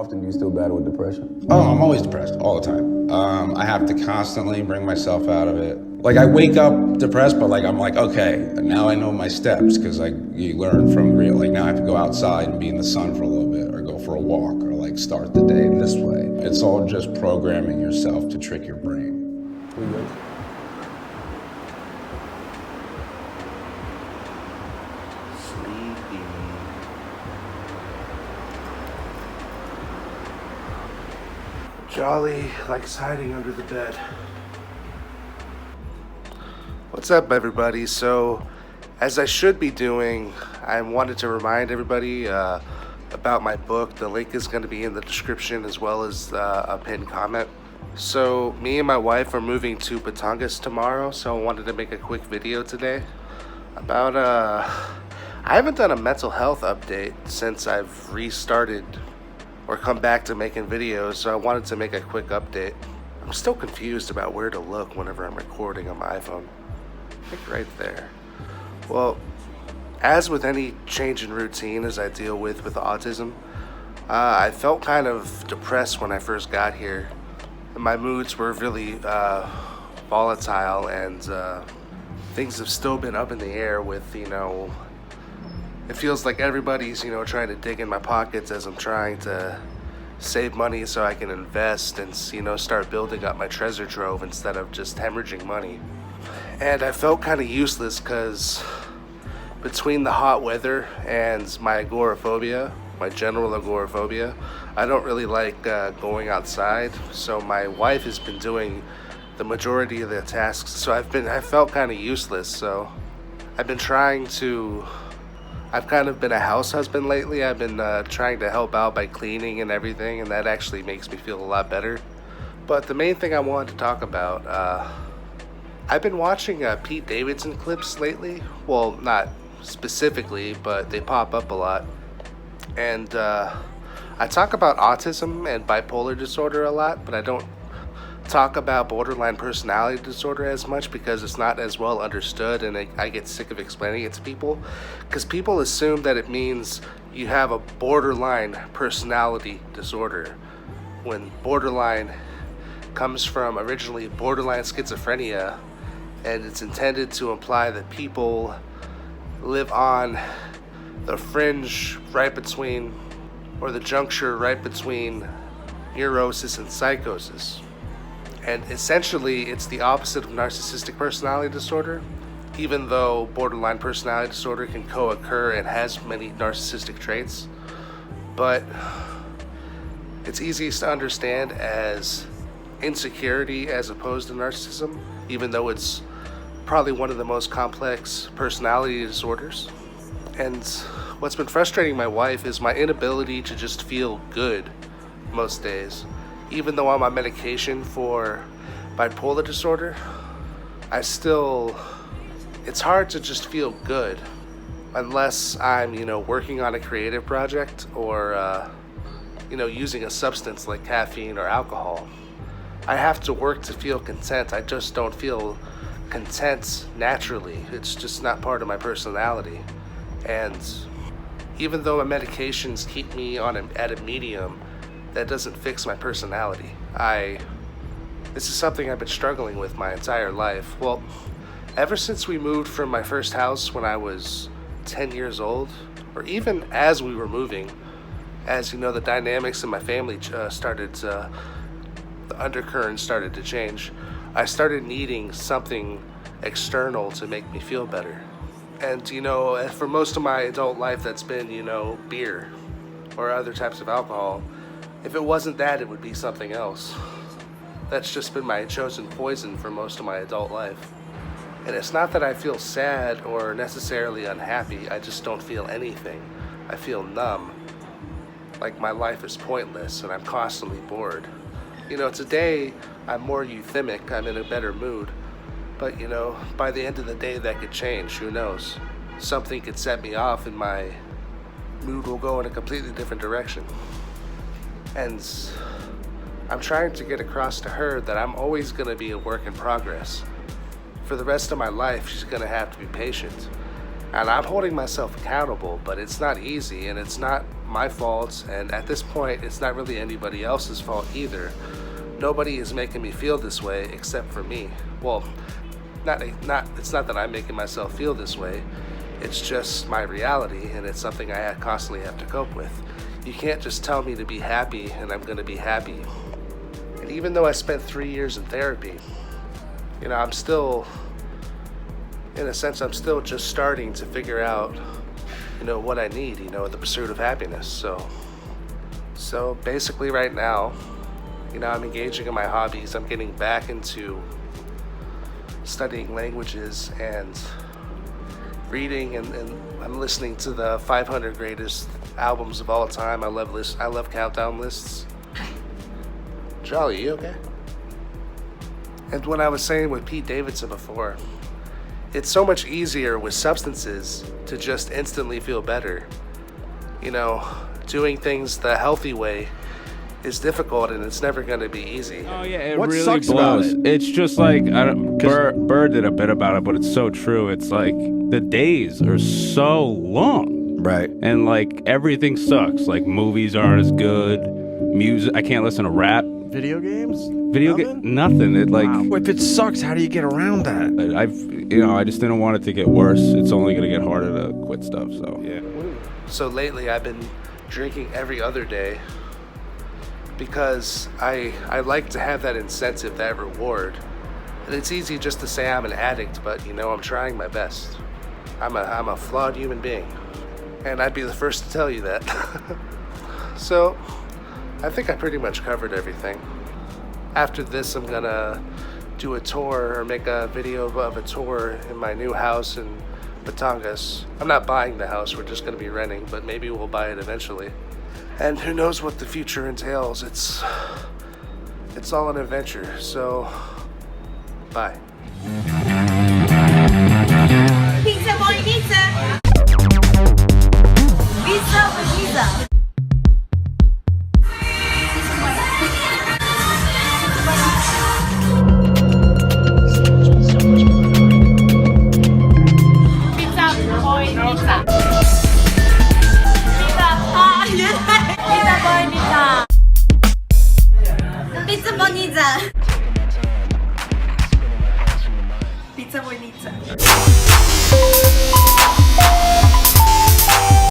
often do you still battle with depression? Oh, I'm always depressed, all the time. I have to constantly bring myself out of it. Like, I wake up depressed, but I'm like, okay, now I know my steps, because you learn from real, now I have to go outside and be in the sun for a little bit, or go for a walk, or start the day this way. It's all just programming yourself to trick your brain. We good? Sleepy. Jolly likes hiding under the bed. What's up, everybody? So, as I should be doing, I wanted to remind everybody about my book. The link is going to be in the description, as well as a pinned comment. So, me and my wife are moving to Batangas tomorrow, so I wanted to make a quick video today about I haven't done a mental health update since I've restarted or come back to making videos, so I wanted to make a quick update. I'm still confused about where to look whenever I'm recording on my iPhone. I think right there. Well, as with any change in routine as I deal with autism, I felt kind of depressed when I first got here. My moods were really volatile, and things have still been up in the air with, it feels like everybody's, trying to dig in my pockets as I'm trying to save money so I can invest and, start building up my treasure trove instead of just hemorrhaging money. And I felt kind of useless because between the hot weather and my agoraphobia, my general agoraphobia, I don't really like going outside. So my wife has been doing the majority of the tasks. So I felt kind of useless. So I've kind of been a house husband lately. I've been trying to help out by cleaning and everything, and that actually makes me feel a lot better. But the main thing I wanted to talk about, I've been watching Pete Davidson clips lately. Well, not specifically, but they pop up a lot. And I talk about autism and bipolar disorder a lot, but I don't talk about borderline personality disorder as much because it's not as well understood, and I get sick of explaining it to people because people assume that it means you have a borderline personality disorder, when borderline comes from originally borderline schizophrenia, and it's intended to imply that people live on the fringe right between, or the juncture right between, neurosis and psychosis. And essentially, it's the opposite of narcissistic personality disorder, even though borderline personality disorder can co-occur and has many narcissistic traits. But it's easiest to understand as insecurity as opposed to narcissism, even though it's probably one of the most complex personality disorders. And what's been frustrating my wife is my inability to just feel good most days. Even though I'm on medication for bipolar disorder, it's hard to just feel good unless I'm, working on a creative project or, using a substance like caffeine or alcohol. I have to work to feel content. I just don't feel content naturally. It's just not part of my personality. And even though my medications keep me at a medium, that doesn't fix my personality. This is something I've been struggling with my entire life. Well, ever since we moved from my first house when I was 10 years old, or even as we were moving, as the dynamics in my family the undercurrent started to change, I started needing something external to make me feel better. And, for most of my adult life, that's been, beer or other types of alcohol. If it wasn't that, it would be something else. That's just been my chosen poison for most of my adult life. And it's not that I feel sad or necessarily unhappy, I just don't feel anything. I feel numb, like my life is pointless and I'm constantly bored. Today I'm more euphemic, I'm in a better mood. But, by the end of the day that could change, who knows? Something could set me off and my mood will go in a completely different direction. And I'm trying to get across to her that I'm always going to be a work in progress. For the rest of my life, she's going to have to be patient. And I'm holding myself accountable, but it's not easy and it's not my fault. And at this point, it's not really anybody else's fault either. Nobody is making me feel this way except for me. Well, it's not that I'm making myself feel this way. It's just my reality, and it's something I constantly have to cope with. You can't just tell me to be happy and I'm gonna be happy. And even though I spent 3 years in therapy, you know, I'm still, in a sense, I'm still just starting to figure out, you know, what I need, you know, in the pursuit of happiness. So basically right now, you know, I'm engaging in my hobbies. I'm getting back into studying languages and reading, and I'm listening to the 500 greatest albums of all time. I love countdown lists. Jolly, you okay? And when I was saying with Pete Davidson before, it's so much easier with substances to just instantly feel better. You know, doing things the healthy way is difficult, and it's never going to be easy. Oh yeah, it What really sucks blows. about it? It's just like Bird did a bit about it, but it's so true. It's like the days are so long, Right. and like everything sucks. Like movies aren't as good. Music, I can't listen to rap. Video games? Nothing. It like Wow. If it sucks, how do you get around that? I just didn't want it to get worse. It's only gonna get harder to quit stuff. So yeah. So lately I've been drinking every other day because I like to have that incentive, that reward. And it's easy just to say I'm an addict, but you know, I'm trying my best. I'm a flawed human being, and I'd be the first to tell you that. So I think I pretty much covered everything. After this, I'm gonna do a tour, or make a video of a tour in my new house in Batangas. I'm not buying the house, we're just gonna be renting, but maybe we'll buy it eventually. And who knows what the future entails. It's all an adventure, so bye.